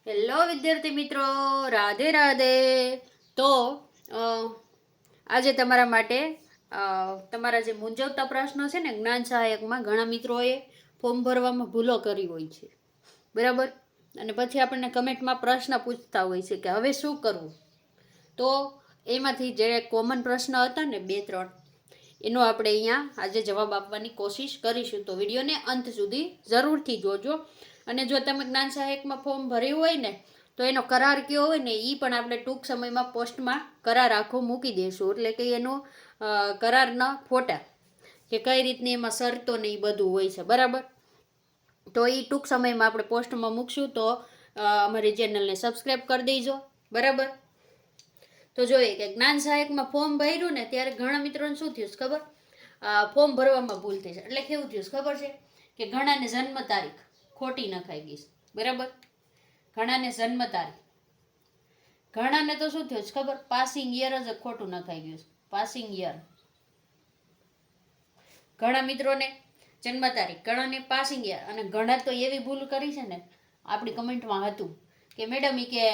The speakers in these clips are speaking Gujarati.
હેલો વિદ્યાર્થી મિત્રો, રાધે રાધે. તો આજે તમારા માટે તમારા જે મૂંઝવતા પ્રશ્નો છે ને, જ્ઞાન સહાયકમાં ઘણા મિત્રોએ ફોર્મ ભરવામાં ભૂલો કરી હોય છે, બરાબર. અને પછી આપણને કમેન્ટમાં પ્રશ્ન પૂછતા હોય છે કે હવે શું કરવું. તો એમાંથી જે કોમન પ્રશ્ન હતા ને 2-3, એનો આપણે અહીંયા આજે જવાબ આપવાની કોશિશ કરીશું. તો વિડીયોને અંત સુધી જરૂરથી જોજો. અને જો તમે જ્ઞાન સહાયકમાં ફોર્મ ભર્યું હોય ને, તો એનો કરાર કયો હોય ને એ પણ આપણે ટૂંક સમયમાં પોસ્ટમાં કરાર આખો મૂકી દઈશું. એટલે કે એનો કરારના ફોટા કે કઈ રીતની એમાં શરતો ને એ બધું હોય છે, બરાબર. તો એ ટૂંક સમયમાં આપણે પોસ્ટમાં મૂકશું. તો અમારી ચેનલને સબસ્ક્રાઈબ કરી દેજો, બરાબર. તો જોઈએ કે જ્ઞાન સહાયકમાં ફોર્મ ભર્યું ને ત્યારે ઘણા મિત્રોને શું થયું ખબર, ફોર્મ ભરવામાં ભૂલ થઈ છે. એટલે કેવું થયું ખબર છે કે ઘણાને જન્મ તારીખ ખોટી નખાઈ ગઈ, બરાબર. ઘણાને જન્મ તારીખ, ઘણાને તો શું થયું ખબર, પાસિંગ યર જ ખોટું નખાઈ ગયું, પાસિંગ યર. ઘણા મિત્રોને જન્મ તારીખ, ઘણાને પાસિંગ યર. અને ઘણા તો એવી ભૂલ કરી છે ને, આપણી કમેન્ટમાં હતું કે મેડમ એ કે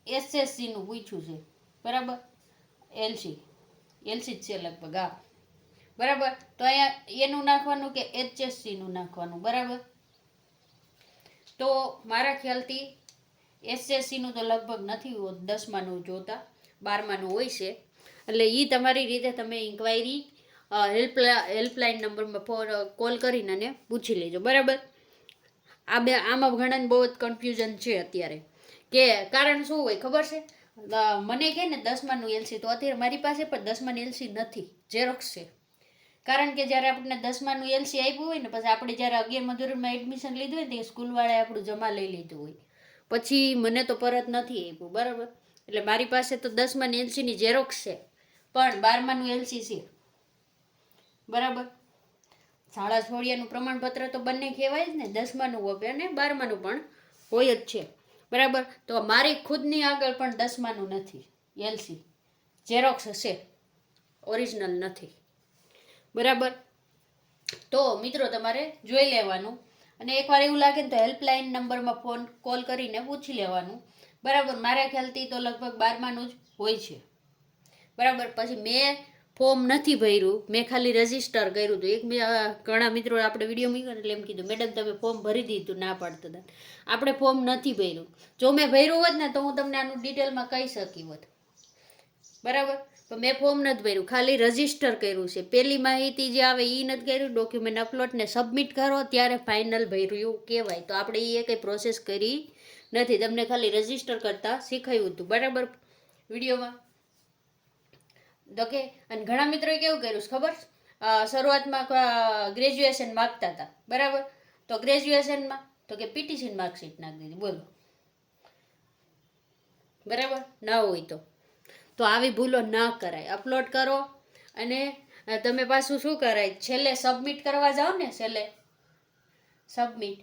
એસએસસી નું પૂછ્યું છે, બરાબર. એલસી જ છે લગભગ, હા, બરાબર. તો અહીંયા એનું નાખવાનું કે એચએસસી નું નાખવાનું, બરાબર. તો મારા ખ્યાલથી એસએસસી નું તો લગભગ નથી હોત, 10માનું જોતા 12માનું હોય છે. એટલે એ તમારી રીતે તમે ઇન્ક્વાયરી હેલ્પલાઇન નંબરમાં કોલ કરીને અને પૂછી લેજો, બરાબર. આમાં ઘણાને બહુ જ કન્ફ્યુઝન છે અત્યારે. કે કારણ શું હોય ખબર છે, મને કહે ને 10માનું એલસી, તો અત્યારે મારી પાસે પણ 10માનું એલસી નથી, ઝેરોક્સ છે. કારણ કે જ્યારે આપણને 10માનું એલસી આપ્યું હોય ને, પછી આપણે જ્યારે 11મા ધોરણમાં એડમિશન લીધું હોય ને, તે સ્કૂલવાળાએ આપણું જમા લઈ લીધું હોય, પછી મને તો પરત નથી આપ્યું, બરાબર. એટલે મારી પાસે તો 10માની એલસીની ઝેરોક્સ છે, પણ 12માનું એલસી છે, બરાબર. શાળા છોડ્યાનું પ્રમાણપત્ર તો બંને કહેવાય જ ને, 10માનું હોય અને 12માનું પણ હોય જ છે, બરાબર. તો મારી ખુદની આગળ પણ 10માનું નથી એલસી, ઝેરોક્સ હશે, ઓરિજિનલ નથી, બરાબર. તો મિત્રો તમારે જોઈ લેવાનું. અને એકવાર એવું લાગે ને તો હેલ્પલાઇન નંબરમાં કોલ કરીને પૂછી લેવાનું, બરાબર. મારા ખ્યાલથી તો લગભગ 12માનું જ હોય છે, બરાબર. પછી મેં ફોર્મ નથી ભર્યું, મેં ખાલી રજીસ્ટર કર્યું હતું. ઘણા મિત્રો આપણે વિડીયો મૂક્યો એટલે એમ કીધું મેડમ તમે ફોર્મ ભરી દીધું, ના પાડતા હતા. આપણે ફોર્મ નથી ભર્યું. જો મેં ભર્યું હોત ને તો હું તમને આનું ડિટેલમાં કહી શકી હોત, બરાબર. તો મેં ફોર્મ નથી ભર્યું, ખાલી રજીસ્ટર કર્યું છે. પેલી માહિતી જે આવે એ નથી કર્યું, ડોક્યુમેન્ટ અપલોડ ને સબમિટ કરો ત્યારે ફાઇનલ ભર્યું કહેવાય. તો આપણે એ કંઈ પ્રોસેસ કરી નથી, તમને ખાલી રજીસ્ટર કરતા શીખાયું હતું, બરાબર, વિડીયોમાં. ઓકે. અને ઘણા મિત્રોએ કેવું કર્યું છે ખબર, શરૂઆતમાં ગ્રેજ્યુએશન માગતા હતા, બરાબર. તો ગ્રેજ્યુએશનમાં તો કે પીટીસી માર્કશીટ નાખી દીધી, બોલો, બરાબર. ના હોય તો આવી ભૂલો ના કરાય. અપલોડ કરો અને તમે પાછું શું કરાય, છેલ્લે સબમિટ કરવા જાઓ ને, છેલ્લે સબમિટ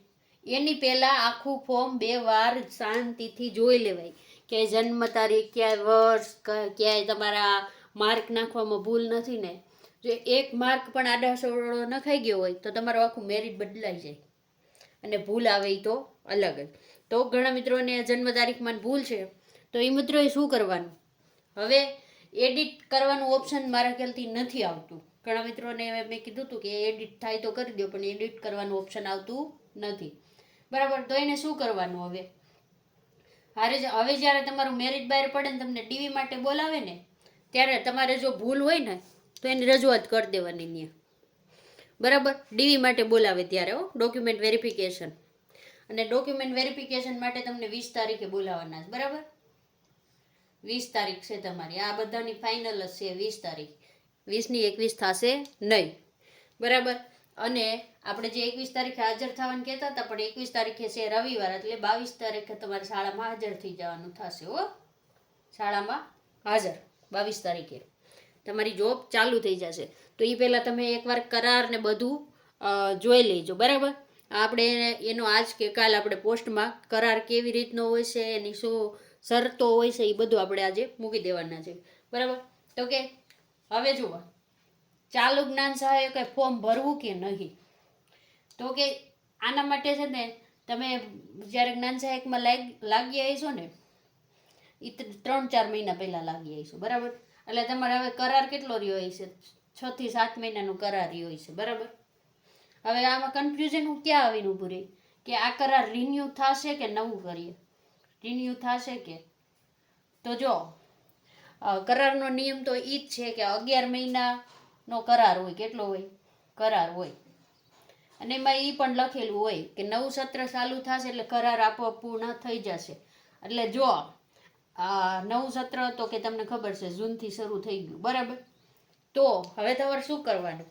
એની પહેલાં આખું ફોર્મ 2 વાર શાંતિથી જોઈ લેવાય કે જન્મ તારીખ, ક્યાંય વર્ષ, ક્યાંય તમારા માર્ક નાખવામાં ભૂલ નથી ને. જો એક માર્ક પણ આડાસોડો નખાઈ ગયો હોય તો તમારું આખું મેરિટ બદલાઈ જાય, અને ભૂલ આવે એ તો અલગ જ. તો ઘણા મિત્રોને જન્મ તારીખમાં ભૂલ છે, તો એ મિત્રોએ શું કરવાનું, હવે એડિટ કરવાનું ઓપ્શન મારા ખ્યાલથી નથી આવતું. ઘણા મિત્રોને મેં કીધું હતું કે એડિટ થાય તો કરી દો, પણ એડિટ કરવાનું ઓપ્શન આવતું નથી, બરાબર. તો એને શું કરવાનું, હવે જ્યારે તમારું મેરિટ બહાર પડે ને, તમને ડીવી માટે બોલાવે ને, ત્યારે તમારે જો ભૂલ હોય ને તો એની રજૂઆત કરી દેવાની ત્યાં, બરાબર. ડીવી માટે બોલાવે ત્યારે ડોક્યુમેન્ટ વેરિફિકેશન. અને ડોક્યુમેન્ટ વેરિફિકેશન માટે તમને 20 તારીખે બોલાવવાના છે, બરાબર. 20 તારીખ છે તમારી, આ બધાની ફાઇનલ જ છે 20 તારીખ. 20ની 21 થશે નહીં, બરાબર. અને આપણે જે 21 તારીખે હાજર થવાનું કહેતા હતા, પણ 21 તારીખે છે રવિવાર, એટલે 22 તારીખે તમારે શાળામાં હાજર થઈ જવાનું થશે, શાળામાં હાજર 22 તારીખે તમારી જોબ ચાલુ થઈ જશે. તો એ પહેલાં તમે એકવાર કરાર ને બધું જોઈ લેજો, બરાબર. આપણે એનો આજ કે કાલ આપણે પોસ્ટમાં કરાર કેવી રીતનો હોય છે, એની શું શરતો હોય છે, એ બધું આપણે આજે મૂકી દેવાના છે, બરાબર. તો કે હવે જુઓ, ચાલુ જ્ઞાન સહાયક ફોર્મ ભરવું કે નહીં, તો કે આના માટે છે ને તમે જ્યારે જ્ઞાન સહાયકમાં લાગી આવીશો ને એ 3-4 મહિના પહેલાં લાગી આવીશો, બરાબર. એટલે તમારે હવે કરાર કેટલો રહ્યો હશે? 6 થી 7 મહિનાનો કરાર રહ્યો હશે, બરાબર. હવે આમાં કન્ફ્યુઝન હું ક્યાં આવીને ઊભું રહી કે આ કરાર રિન્યુ થશે કે નવું કરીએ? રિન્યુ થશે કે? તો જો કરારનો નિયમ તો એ જ છે કે 11 મહિનાનો કરાર હોય. કેટલો હોય? કરાર હોય. અને એમાં એ પણ લખેલું હોય કે નવું સત્ર ચાલુ થશે એટલે કરાર આપોઆપ પૂર્ણ થઈ જશે. એટલે જો નવું સત્ર તો કે તમને ખબર છે જૂનથી શરૂ થઈ ગયું, બરાબર. તો હવે તમારે શું કરવાનું?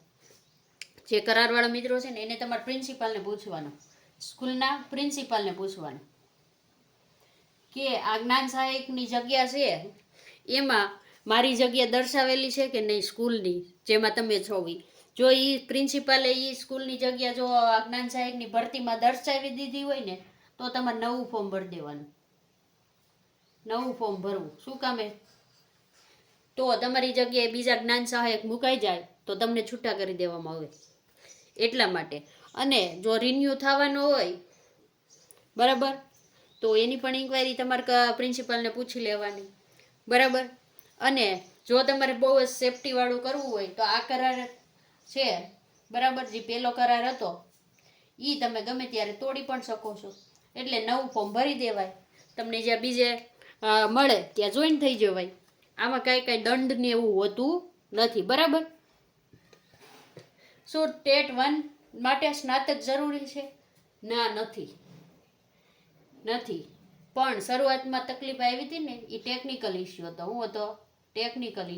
જે કરારવાળા મિત્રો છે ને એને તમારા પ્રિન્સિપાલને પૂછવાનું, સ્કૂલના પ્રિન્સિપાલને પૂછવાનું કે આ જ્ઞાન સહાયકની જગ્યા છે એમાં મારી જગ્યા દર્શાવેલી છે કે નહીં સ્કૂલની જેમાં તમે છો ઈ. જો એ પ્રિન્સિપાલે એ સ્કૂલની જગ્યા જો જ્ઞાન સહાયકની ભરતીમાં દર્શાવી દીધી હોય ને તો તમારે નવું ફોર્મ ભરી દેવાનું. નવું ફોર્મ ભરવું શું કામે? તો તમારી જગ્યાએ બીજા જ્ઞાન સહાયક મુકાઈ જાય તો તમને છૂટા કરી દેવામાં આવે એટલા માટે. અને જો રિન્યુ થવાનો હોય, બરાબર, તો એની પણ ઇન્ક્વાયરી તમારે પ્રિન્સિપાલને પૂછી લેવાની, બરાબર. અને જો તમારે બહુ જ સેફટીવાળું કરવું હોય તો આ કરાર છે, બરાબર, જે પહેલો કરાર હતો એ તમે ગમે ત્યારે તોડી પણ શકો છો. એટલે નવું ફોર્મ ભરી દેવાય, તમને જ્યાં બીજે મળે ત્યાં જોઈન થઈ જવાય. આમાં કાંઈ દંડ ને એવું હોતું નથી, બરાબર. શું ટેટ 1 માટે સ્નાતક જરૂરી છે? ના, નથી. પણ શરૂઆતમાં તકલીફ આવી હતી ને એ ટેકનિકલ ઇસ્યુ હતો. હું હતો? ટેકનિકલ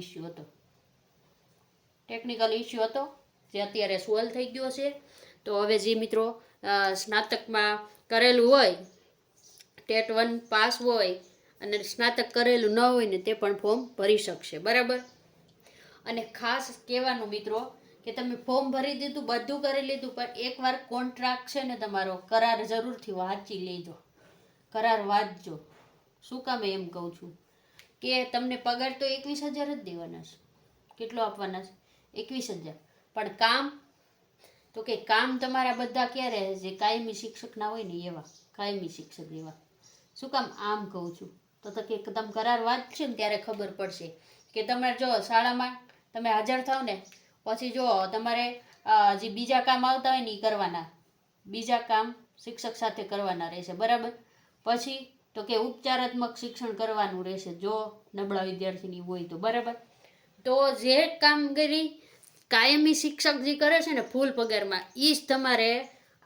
ઇસ્યુ હતો જે અત્યારે સોલ્વ થઈ ગયો છે. તો હવે જે મિત્રો સ્નાતકમાં કરેલું હોય, ટેટ 1 પાસ હોય અને સ્નાતક કરેલું ન હોય ને તે પણ ફોર્મ ભરી શકશે, બરાબર. અને ખાસ કહેવાનું મિત્રો કે તમે ફોર્મ ભરી દીધું, બધું કરી લીધું, પણ એકવાર કોન્ટ્રાક્ટ છે ને તમારો કરાર જરૂરથી વાંચી લેજો, કરાર વાંચજો. શું કામ એમ કહું છું કે તમને પગાર તો 21,000 જ દેવાના છે. કેટલો આપવાના છે? 21,000. પણ કામ તો કે કામ તમારા બધા ક્યારે જે કાયમી શિક્ષક ના હોય ને એવા કાયમી શિક્ષક એવા. શું કામ આમ કહું છું? તો કે તમે કરાર વાંચશો ને ત્યારે ખબર પડશે કે તમારે જો શાળામાં તમે હાજર થાવ ને પછી જો તમારે જે બીજા કામ આવતા હોય ને એ કરવાના, બીજા કામ શિક્ષક સાથે કરવાના રહેશે, બરાબર. પછી તો કે ઉપચારાત્મક શિક્ષણ કરવાનું રહેશે જો નબળા વિદ્યાર્થીની હોય તો, બરાબર. તો જે કામગીરી કાયમી શિક્ષક જે કરે છે ને ફૂલ પગારમાં એ જ તમારે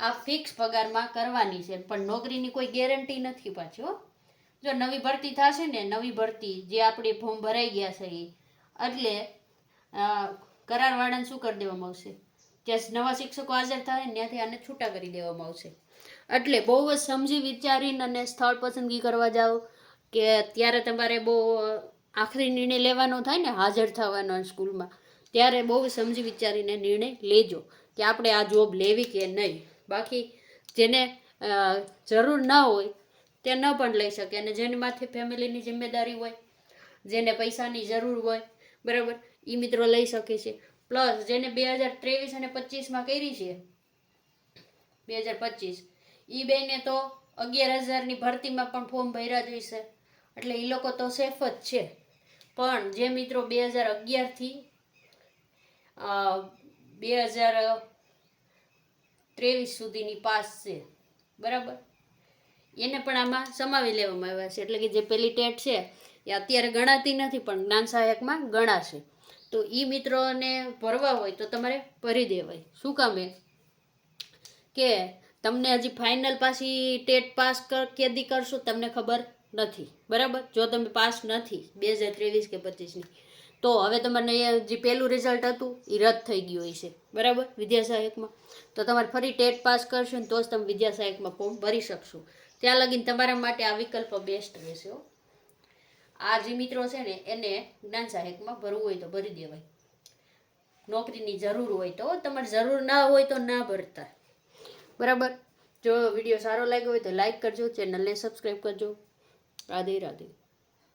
આ ફિક્સ પગારમાં કરવાની છે. પણ નોકરીની કોઈ ગેરંટી નથી પાછી હો. જો નવી ભરતી થશે ને, નવી ભરતી જે આપણે ફોર્મ ભરાઈ ગયા છે એ, એટલે કરારવાળાને શું કરી દેવામાં આવશે? જ્યાં નવા શિક્ષકો હાજર થાય ને ત્યાંથી આને છૂટા કરી દેવામાં આવશે. એટલે બહુ જ સમજી વિચારીને અને સ્થળ પસંદગી કરવા જાઓ કે ત્યારે તમારે બહુ આખરી નિર્ણય લેવાનો થાય ને હાજર થવાનો સ્કૂલમાં, ત્યારે બહુ સમજી વિચારીને નિર્ણય લેજો કે આપણે આ જોબ લેવી કે નહીં. બાકી જેને જરૂર ના હોય તે ન પણ લઈ શકે, અને જેની માથે ફેમિલીની જિમ્મેદારી હોય, જેને પૈસાની જરૂર હોય, બરાબર, એ મિત્રો લઈ શકે છે. પ્લસ જેને 2023 અને 25માં કરી છે 2025 એ બેને તો 11,000ની ભરતીમાં પણ ફોર્મ ભર્યા જ હશે, એટલે એ લોકો તો સેફ જ છે. પણ જે મિત્રો 2011થી 2023 સુધીની પાસ છે, બરાબર, એને પણ આમાં સમાવી લેવામાં આવ્યા છે. એટલે કે જે પેલી ટેટ છે એ અત્યારે ગણાતી નથી પણ જ્ઞાન સહાયકમાં ગણાશે. તો એ મિત્રોને ભરવા હોય તો તમારે ભરી દેવાય. શું કામે કે તમને હજી ફાઇનલ પાછી ટેટ પાસ કેદી કરશો તમને ખબર નથી, બરાબર. જો તમે પાસ નથી 2023 કે 25ની તો હવે તમારે જે પહેલું રિઝલ્ટ હતું એ રદ થઈ ગયું હશે, બરાબર, વિદ્યા સહાયકમાં. તો તમારે ફરી ટેટ પાસ કરશો ને તો જ તમે વિદ્યા સહાયકમાં ફોર્મ ભરી શકશો. ત્યાં લગીને તમારા માટે આ વિકલ્પ બેસ્ટ રહેશે. આ જે મિત્રો છે ને એને જ્ઞાન સહાયકમાં ભરવું હોય તો ભરી દેવાય. નોકરીની જરૂર હોય તો, તમારે જરૂર ના હોય તો ના ભરતા, બરાબર. જો વિડીયો સારો લાગ્યો હોય તો લાઈક કરજો, ચેનલને સબસ્ક્રાઈબ કરજો. રાધે રાધે.